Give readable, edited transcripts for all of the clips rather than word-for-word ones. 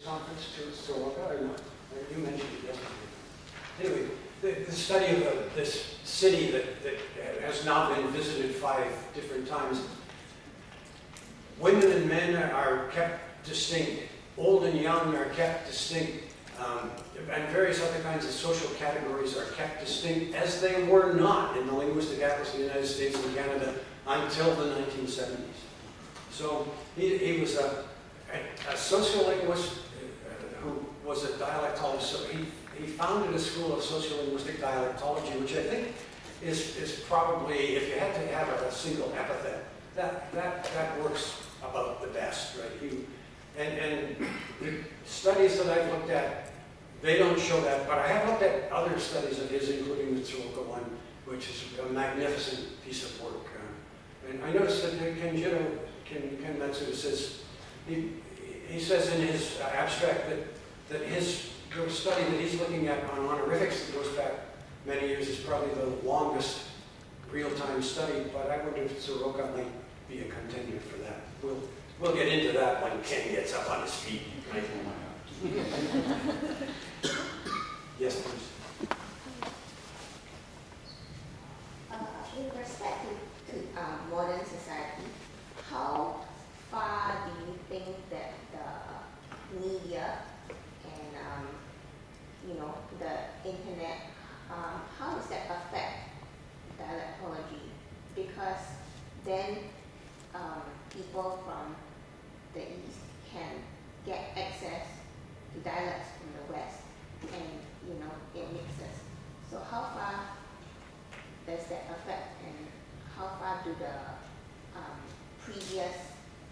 conference to Soroka, or not? You mentioned it yesterday. Anyway, the study of this city that has now been visited 5 different times. Women and men are kept distinct. Old and young are kept distinct. And various other kinds of social categories are kept distinct, as they were not in the Linguistic Atlas of the United States and Canada until the 1970s. So he was a sociolinguist who was a dialectologist. So he founded a school of sociolinguistic dialectology, which I think is probably, if you had to have a single epithet, that works about the best, right? And the studies that I've looked at, they don't show that, but I have looked at other studies of his, including the Tsuruka one, which is a magnificent piece of work. And I noticed that Ken Matsuda says, he says in his abstract that the study that he's looking at on honorifics that goes back many years is probably the longest real-time study, but I wonder if Tsuruka might be a contender for that. We'll get into that when Ken gets up on his feet. Right? Yes, please. In respect to modern society, how far do you think that the media and the internet, how does that affect dialectology? Because then people from the East can get access to dialects from the West, and it mixes. So how far does that affect, and how far do the previous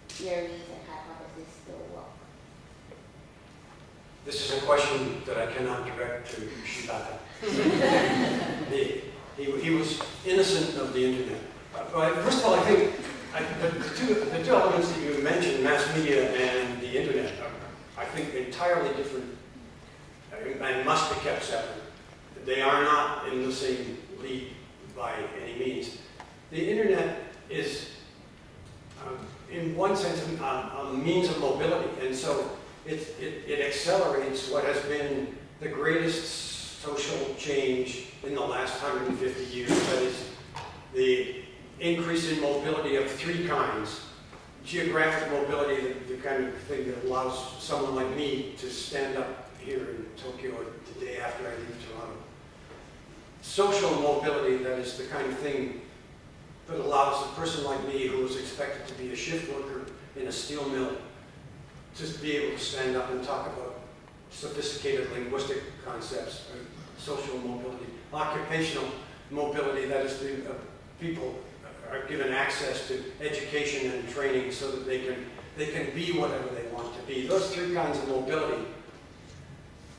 theories and hypotheses still work? This is a question that I cannot direct to Shibata. he was innocent of the internet. First of all, I think the two elements that you mentioned, mass media and the internet, are, I think, entirely different and must be kept separate. They are not in the same league by any means. The internet is, in one sense, a means of mobility, and so it accelerates what has been the greatest social change in the last 150 years. That is the increase in mobility of 3 kinds. Geographic mobility, the kind of thing that allows someone like me to stand up here in Tokyo the day after I leave Toronto. Social mobility, that is the kind of thing that allows a person like me, who was expected to be a shift worker in a steel mill, to be able to stand up and talk about sophisticated linguistic concepts, social mobility. Occupational mobility, that is the people are given access to education and training so that they can be whatever they want to be. Those 3 kinds of mobility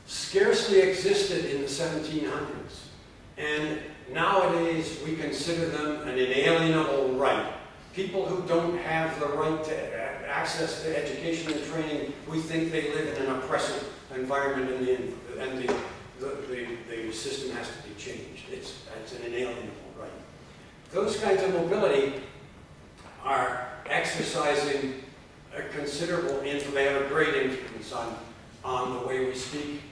scarcely existed in the 1700s. And nowadays we consider them an inalienable right. People who don't have the right to access to education and training, we think they live in an oppressive environment, and the system has to be changed. It's an inalienable right. Those kinds of mobility are exercising a considerable influence. They have a great influence on the way we speak.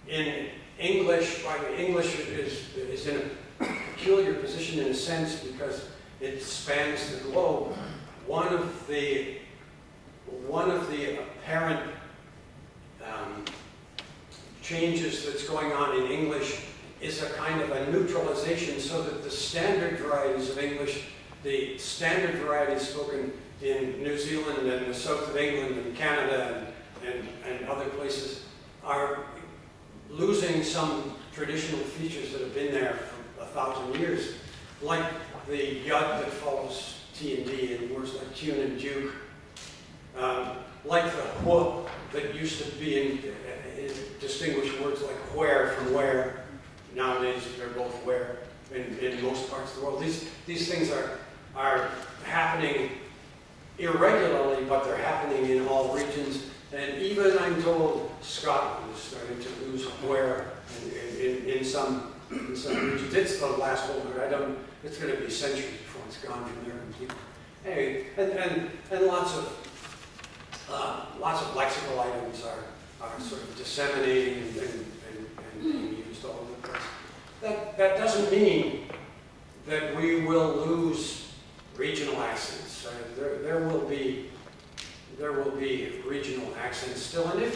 In English, English is in a peculiar position in a sense because it spans the globe. One of the apparent changes that's going on in English is a kind of a neutralization, so that the standard varieties of English, the standard varieties spoken in New Zealand and the south of England and Canada and other places, are losing some traditional features that have been there for 1,000 years, like the yud that follows T and D in words like tune and duke, like the wh that used to be in distinguish words like where from where. Nowadays they're both where in most parts of the world. These things are happening irregularly, but they're happening in all regions. And even, I'm told, Scotland is starting to lose where in some regions. It's the last holder. It's going to be centuries before it's gone from there completely. Anyway, and lots of Lots of lexical items are sort of disseminating and being used all over the place. That doesn't mean that we will lose regional accents. There will be regional accents still, and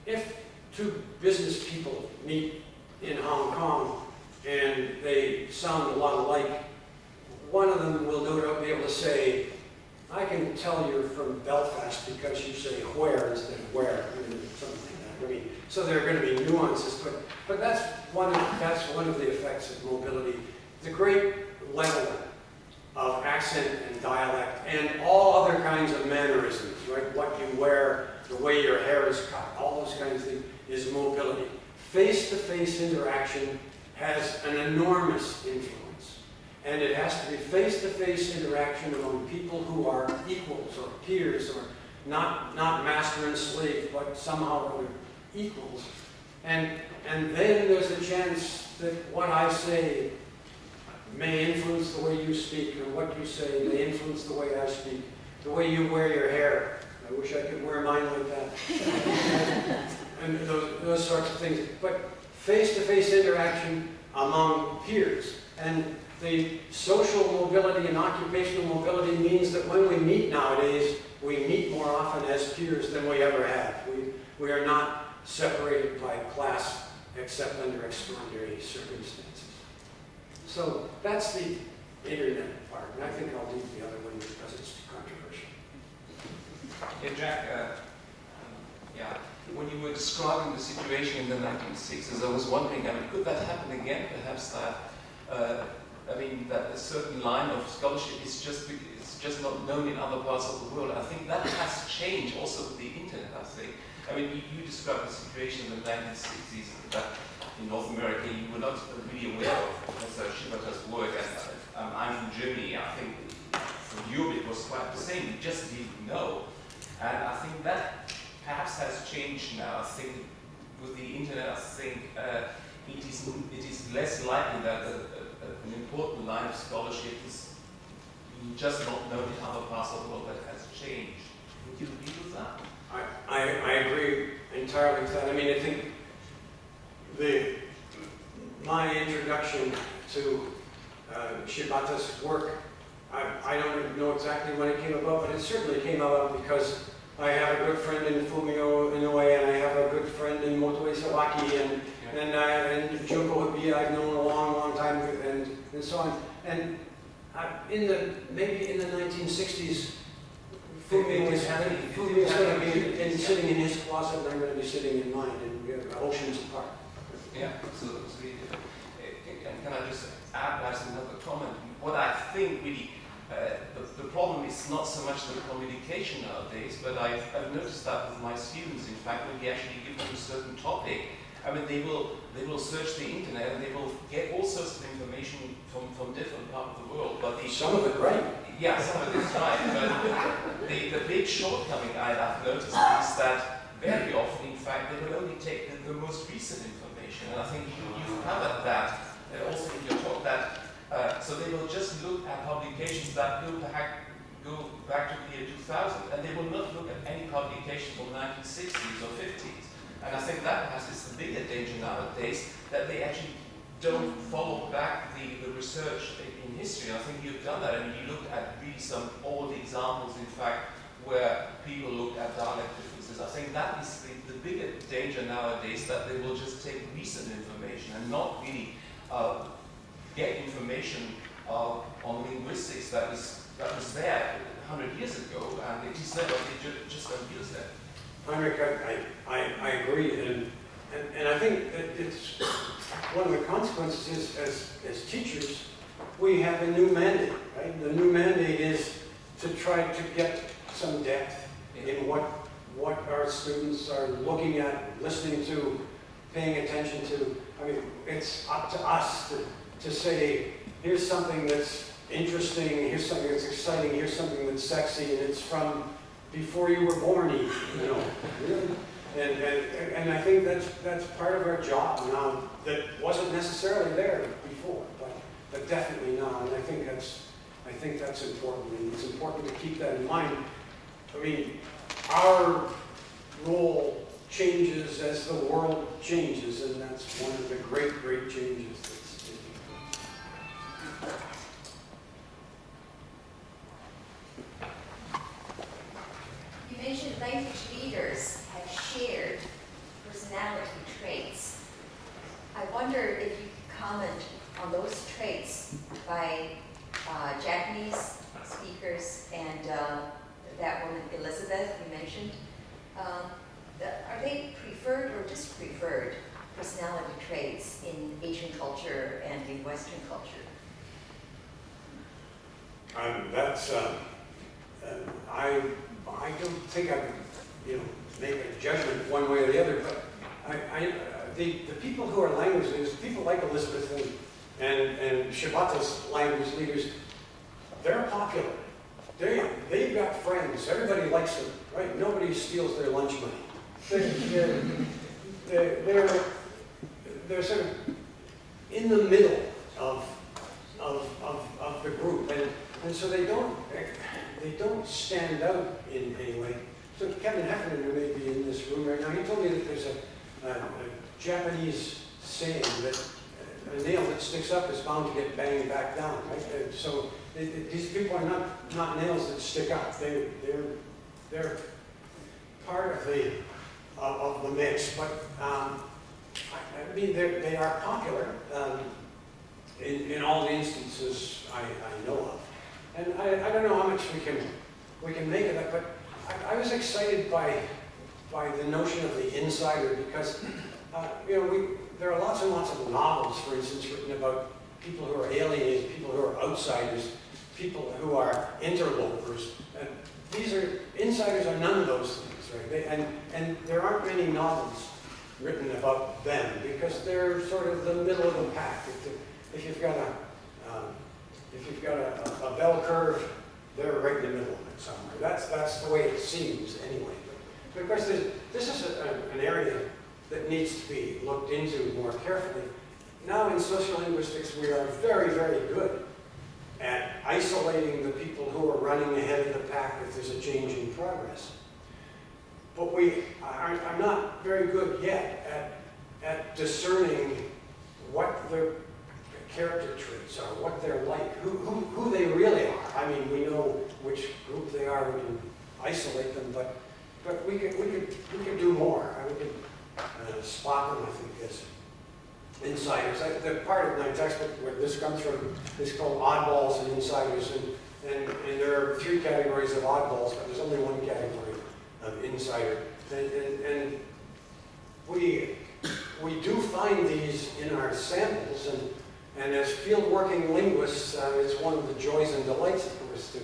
if two business people meet in Hong Kong and they sound a lot alike, one of them will be able to say, I can tell you're from Belfast because you say where instead of where, something like that. I mean, so there are going to be nuances, but that's one of the effects of mobility. The great leveler of accent and dialect and all other kinds of mannerisms, right? What you wear, the way your hair is cut, all those kinds of things is mobility. Face-to-face interaction has an enormous influence. And it has to be face-to-face interaction among people who are equals or peers or not master and slave, but somehow other equals. And then there's a chance that what I say may influence the way you speak, or what you say may influence the way I speak, the way you wear your hair. I wish I could wear mine like that. And those sorts of things. But face-to-face interaction among peers. And the social mobility and occupational mobility means that when we meet nowadays, we meet more often as peers than we ever have. We are not separated by class except under extraordinary circumstances. So that's the internet part, and I think I'll leave the other one because it's too controversial. Yeah, Jack, when you were describing the situation in the 1960s, I was wondering, could that happen again? Perhaps that, that a certain line of scholarship is just not known in other parts of the world. I think that has changed also with the internet, I think. You described the situation in the 1960s that in North America you were not really aware of Professor Shibata's work, and I'm from Germany. I think from Europe it was quite the same. We just didn't know. And I think that perhaps has changed now. I think with the internet, I think it is less likely that an important line of scholarship is just not known in other parts of the world. That has changed. Would you agree with that? I agree entirely with that. I think my introduction to Shibata's work, I don't know exactly when it came about, but it certainly came about because I have a good friend in Fumio Inoue, and I have a good friend in Motoe Sawaki, and Junko Hibiya I've known a long time, and so on. And maybe in the 1960s, Fumio was going to be sitting in his closet, and I'm going to be sitting in mine, and we have oceans apart. Yeah, so it was really different. And can I just add perhaps another comment? What I think really, the problem is not so much the communication nowadays, but I've noticed that with my students, in fact, when we actually give them a certain topic, they will search the internet and they will get all sorts of information from different parts of the world. But some of it right. Yeah, some of it is right. But the big shortcoming I've noticed is that very often, in fact, they will only take the most recent information. And I think you've covered that also in your talk, that so they will just look at publications that go back to the year 2000, and they will not look at any publication from the 1960s or 50s. And I think that perhaps is the bigger danger nowadays, that they actually don't follow back the research in history. And I think you've done that. You looked at really some old examples, in fact, where people looked at dialect differences. I think that is the bigger danger nowadays, that they will just take recent information and not really get information on linguistics that was there 100 years ago, and it is there, but they just don't use that. Heinrich, I agree, and I think that it's one of the consequences is, as teachers, we have a new mandate, right? The new mandate is to try to get some depth in what our students are looking at, listening to, paying attention to. It's up to us to say, here's something that's interesting, here's something that's exciting, here's something that's sexy, and it's from before you were born, even, really. And I think that's part of our job now that wasn't necessarily there before, but definitely now. And I think that's important, and it's important to keep that in mind. our role changes as the world changes, and that's one of the great, great changes that's taking place. You mentioned language leaders have shared personality traits. I wonder if you could comment on those traits by Japanese speakers and that woman Elizabeth you mentioned. Are they preferred or dispreferred personality traits in Asian culture and in Western culture? I don't think I could, make a judgment one way or the other, but the people who are language leaders, people like Elizabeth and Shibata's language leaders, they're popular. They've got friends. Everybody likes them, right? Nobody steals their lunch money. They're sort of in the middle of the group, and so they don't stand out in any way. So Kevin Heffernan, who may be in this room right now, he told me that there's a Japanese saying that a nail that sticks up is bound to get banged back down, right? So these people are not nails that stick up. They're part of the mix, but I mean they are popular in all the instances I know of. And I don't know how much we can make of that, but I was excited by the notion of the insider because there are lots and lots of novels, for instance, written about people who are alienated, people who are outsiders, people who are interlopers. And insiders are none of those things, right? And there aren't many novels written about them because they're sort of the middle of the pack. If you've got a bell curve, they're right in the middle of it somewhere. That's the way it seems anyway. But of course, this is an area that needs to be looked into more carefully. Now in sociolinguistics, we are very, very good at isolating the people who are running ahead of the pack if there's a change in progress. But we are not very good yet at discerning what their character traits are, what they're like, who they really are. I mean, we know which group they are, we can isolate them, but we could do more. We could spot them, I think, as insiders. The part of my textbook where this comes from is called oddballs and insiders, and there are 3 categories of oddballs, but there's only 1 category of insider. And we do find these in our samples, and as field working linguists, it's one of the joys and delights, of course,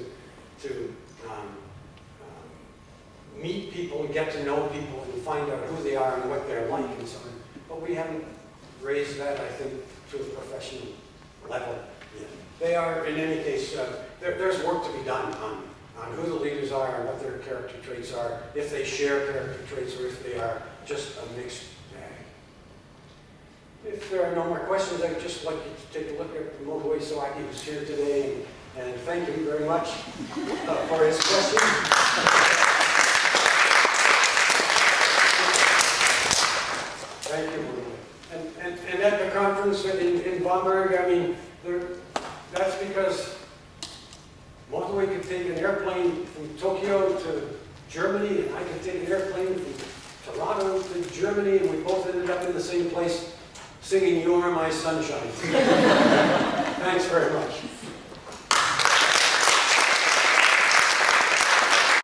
to meet people and get to know people and find out who they are and what they're like and so on. But we haven't raised that, I think, to a professional level yet. They are, in any case, there's work to be done on who the leaders are and what their character traits are, if they share character traits or if they are just a mixed bag. If there are no more questions, I'd just like you to take a look at Motoe Sawaki, who's here today, and thank him very much for his questions. Thank you. And at the conference in Bamberg, I mean, that's because Motoe could take an airplane from Tokyo to Germany, and I could take an airplane from Toronto to Germany, and we both ended up in the same place singing "You Are My Sunshine." Thanks very much.